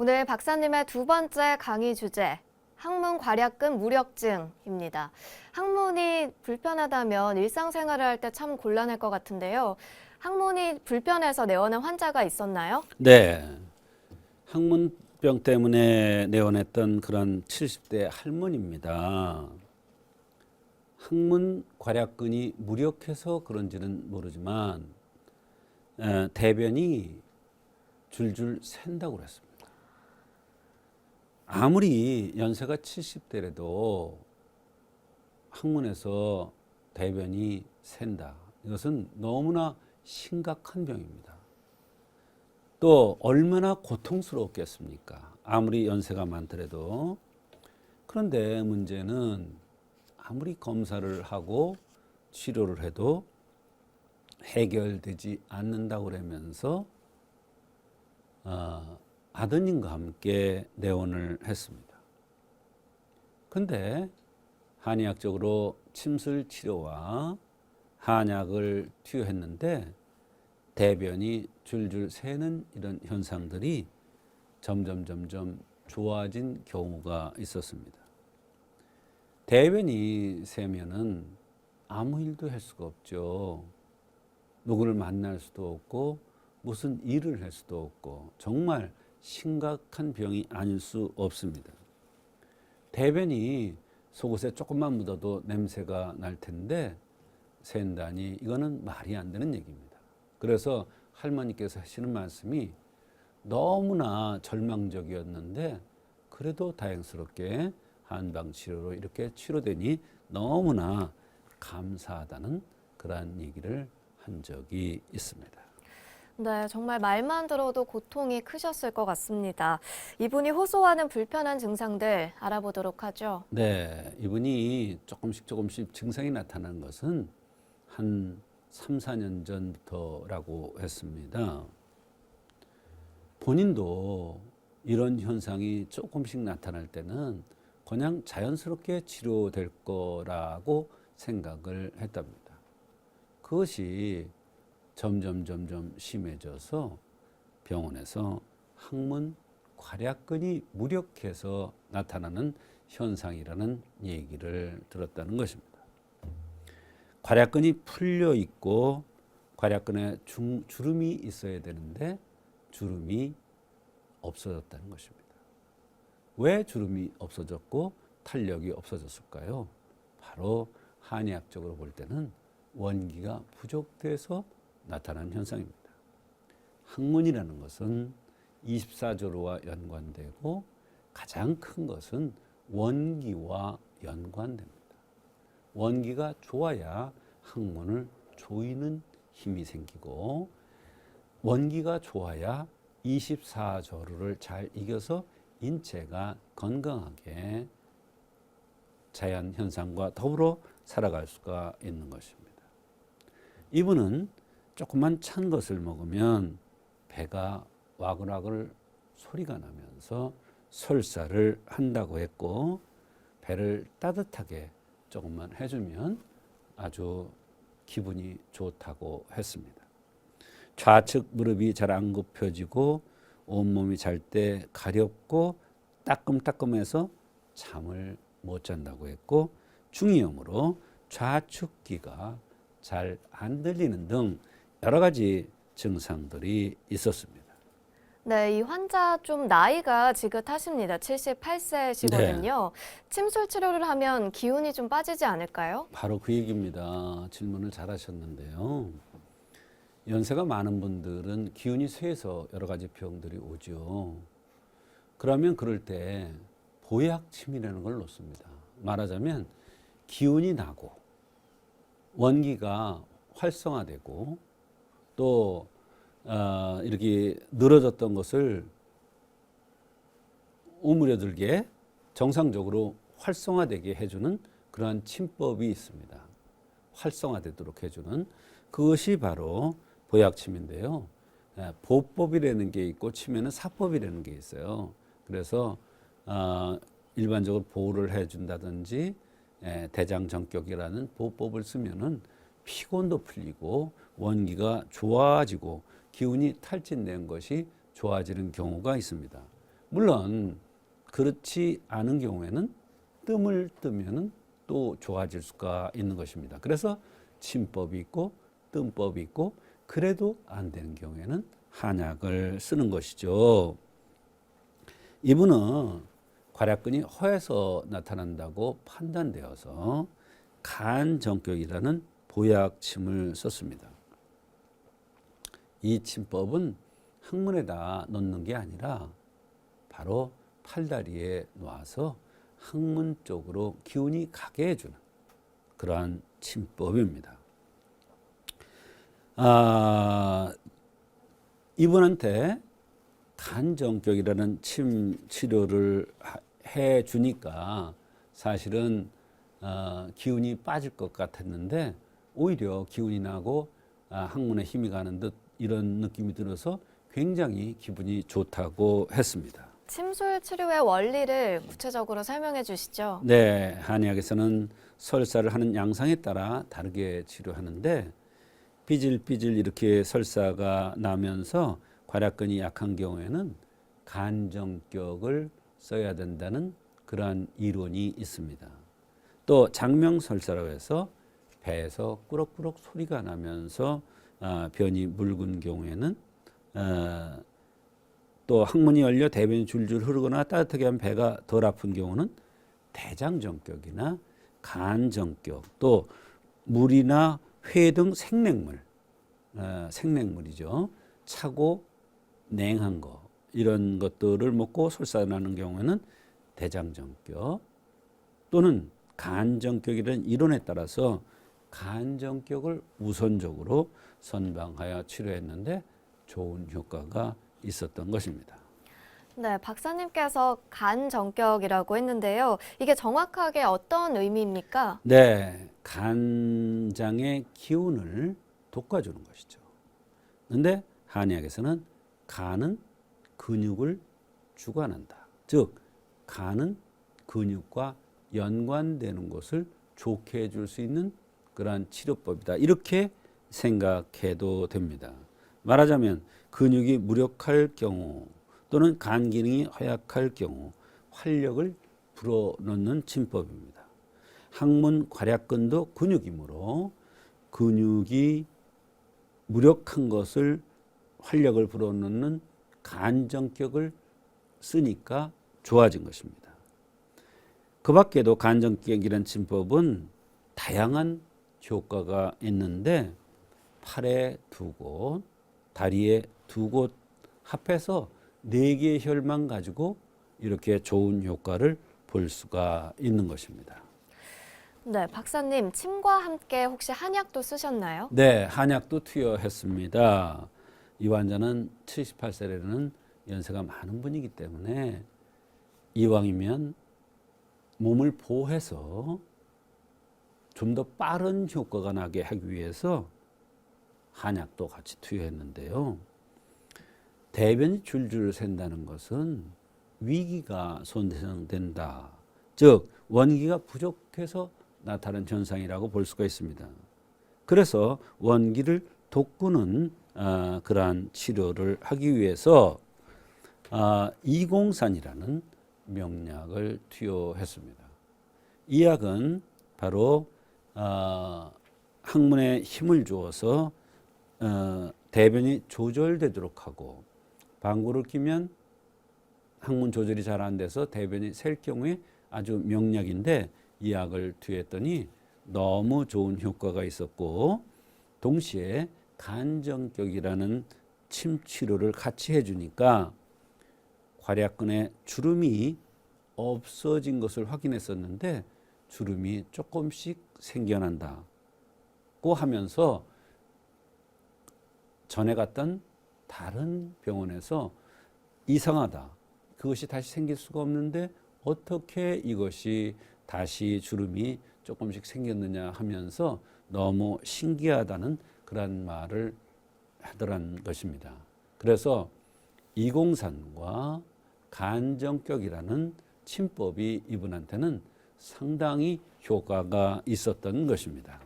오늘 박사님의 두 번째 강의 주제, 항문 괄약근 무력증입니다. 항문이 불편하다면 일상생활을 할 때 참 곤란할 것 같은데요. 항문이 불편해서 내원한 환자가 있었나요? 네. 항문병 때문에 내원했던 그런 70대 할머니입니다. 항문 괄약근이 무력해서 그런지는 모르지만 대변이 줄줄 샌다고 그랬습니다. 아무리 연세가 70대라도 항문에서 대변이 샌다. 이것은 너무나 심각한 병입니다. 또 얼마나 고통스럽겠습니까? 아무리 연세가 많더라도. 그런데 문제는 아무리 검사를 하고 치료를 해도 해결되지 않는다고 그러면서 아드님과 함께 내원을 했습니다. 그런데 한의학적으로 침술 치료와 한약을 투여했는데 대변이 줄줄 새는 이런 현상들이 점점 좋아진 경우가 있었습니다. 대변이 새면은 아무 일도 할 수가 없죠. 누구를 만날 수도 없고 무슨 일을 할 수도 없고 정말 심각한 병이 아닐 수 없습니다. 대변이 속옷에 조금만 묻어도 냄새가 날 텐데 샌다니 이거는 말이 안 되는 얘기입니다. 그래서 할머니께서 하시는 말씀이 너무나 절망적이었는데 그래도 다행스럽게 한방치료로 이렇게 치료되니 너무나 감사하다는 그러한 얘기를 한 적이 있습니다. 네, 정말 말만 들어도 고통이 크셨을 것 같습니다. 이분이 호소하는 불편한 증상들 알아보도록 하죠. 네, 이분이 조금씩 증상이 나타나는 것은 한 3, 4년 전부터라고 했습니다. 본인도 이런 현상이 조금씩 나타날 때는 그냥 자연스럽게 치료될 거라고 생각을 했답니다. 그것이 점점 심해져서 병원에서 항문 괄약근이 무력해서 나타나는 현상이라는 얘기를 들었다는 것입니다. 괄약근이 풀려 있고 괄약근에 주름이 있어야 되는데 주름이 없어졌다는 것입니다. 왜 주름이 없어졌고 탄력이 없어졌을까요? 바로 한의학적으로 볼 때는 원기가 부족돼서 나타난 현상입니다. 항문이라는 것은 24조로와 연관되고 가장 큰 것은 원기와 연관됩니다. 원기가 좋아야 항문을 조이는 힘이 생기고 원기가 좋아야 24조로를 잘 이겨서 인체가 건강하게 자연 현상과 더불어 살아갈 수가 있는 것입니다. 이분은 조금만 찬 것을 먹으면 배가 와글와글 소리가 나면서 설사를 한다고 했고 배를 따뜻하게 조금만 해주면 아주 기분이 좋다고 했습니다. 좌측 무릎이 잘 안 굽혀지고 온몸이 잘 때 가렵고 따끔따끔해서 잠을 못 잔다고 했고 중이염으로 좌측귀가 잘 안 들리는 등 여러 가지 증상들이 있었습니다. 네, 이 환자 좀 나이가 지긋하십니다. 78세시거든요. 네. 침술 치료를 하면 기운이 좀 빠지지 않을까요? 바로 그 얘기입니다. 질문을 잘 하셨는데요. 연세가 많은 분들은 기운이 쇠해서 여러 가지 병들이 오죠. 그러면 그럴 때 보약침이라는 걸 놓습니다. 말하자면 기운이 나고 원기가 활성화되고 또 이렇게 늘어졌던 것을 오므려들게 정상적으로 활성화되게 해주는 그러한 침법이 있습니다. 활성화되도록 해주는 그것이 바로 보약침인데요. 보법이라는 게 있고 침에는 사법이라는 게 있어요. 그래서 일반적으로 보호를 해준다든지 대장정격이라는 보법을 쓰면은 피곤도 풀리고 원기가 좋아지고 기운이 탈진된 것이 좋아지는 경우가 있습니다. 물론 그렇지 않은 경우에는 뜸을 뜨면은 또 좋아질 수가 있는 것입니다. 그래서 침법이 있고 뜸법이 있고 그래도 안 되는 경우에는 한약을 쓰는 것이죠. 이분은 괄약근이 허에서 나타난다고 판단되어서 간정격이라는 보약침을 썼습니다. 이 침법은 항문에다 넣는 게 아니라 바로 팔다리에 놓아서 항문 쪽으로 기운이 가게 해주는 그러한 침법입니다. 이분한테 간정격이라는 침 치료를 해 주니까 사실은 기운이 빠질 것 같았는데 오히려 기운이 나고 항문에 힘이 가는 듯 이런 느낌이 들어서 굉장히 기분이 좋다고 했습니다. 침술 치료의 원리를 구체적으로 설명해 주시죠. 네, 한의학에서는 설사를 하는 양상에 따라 다르게 치료하는데 삐질삐질 이렇게 설사가 나면서 괄약근이 약한 경우에는 간정격을 써야 된다는 그러한 이론이 있습니다. 또 장명설사라고 해서 배에서 꾸럭꾸럭 소리가 나면서 변이 묽은 경우에는 또 항문이 열려 대변이 줄줄 흐르거나 따뜻하게 하면 배가 덜 아픈 경우는 대장정격이나 간정격 또 물이나 회 등 생냉물, 생냉물이죠. 차고 냉한 거 이런 것들을 먹고 설사나는 경우에는 대장정격 또는 간정격이라는 이론에 따라서 간정격을 우선적으로 선방하여 치료했는데 좋은 효과가 있었던 것입니다. 네, 박사님께서 간정격이라고 했는데요. 이게 정확하게 어떤 의미입니까? 네, 간장의 기운을 돋궈주는 것이죠. 그런데 한의학에서는 간은 근육을 주관한다. 즉, 간은 근육과 연관되는 것을 좋게 해줄 수 있는 그러한 치료법이다. 이렇게 생각해도 됩니다. 말하자면 근육이 무력할 경우 또는 간 기능이 허약할 경우 활력을 불어넣는 침법입니다. 항문 괄약근도 근육이므로 근육이 무력한 것을 활력을 불어넣는 간정격을 쓰니까 좋아진 것입니다. 그 밖에도 간정격이라는 침법은 다양한 효과가 있는데 팔에 2곳, 다리에 2곳 합해서 4개의 혈만 가지고 이렇게 좋은 효과를 볼 수가 있는 것입니다. 네, 박사님, 침과 함께 혹시 한약도 쓰셨나요? 네, 한약도 투여했습니다. 이 환자는 78세라는 연세가 많은 분이기 때문에 이왕이면 몸을 보호해서 좀 더 빠른 효과가 나게 하기 위해서 한약도 같이 투여했는데요. 대변이 줄줄 샌다는 것은 위기가 손상된다. 즉 원기가 부족해서 나타나는 현상이라고 볼 수가 있습니다. 그래서 원기를 돋구는 그러한 치료를 하기 위해서 이공산이라는 명약을 투여했습니다. 이 약은 바로 항문에 힘을 주어서 대변이 조절되도록 하고 방구를 끼면 항문 조절이 잘 안 돼서 대변이 셀 경우에 아주 명약인데 이 약을 투여했더니 너무 좋은 효과가 있었고 동시에 간정격이라는 침 치료를 같이 해주니까 괄약근에 주름이 없어진 것을 확인했었는데 주름이 조금씩 생겨난다고 하면서 전에 갔던 다른 병원에서 이상하다. 그것이 다시 생길 수가 없는데 어떻게 이것이 다시 주름이 조금씩 생겼느냐 하면서 너무 신기하다는 그런 말을 하더란 것입니다. 그래서 이공산과 간정격이라는 침법이 이분한테는 상당히 효과가 있었던 것입니다.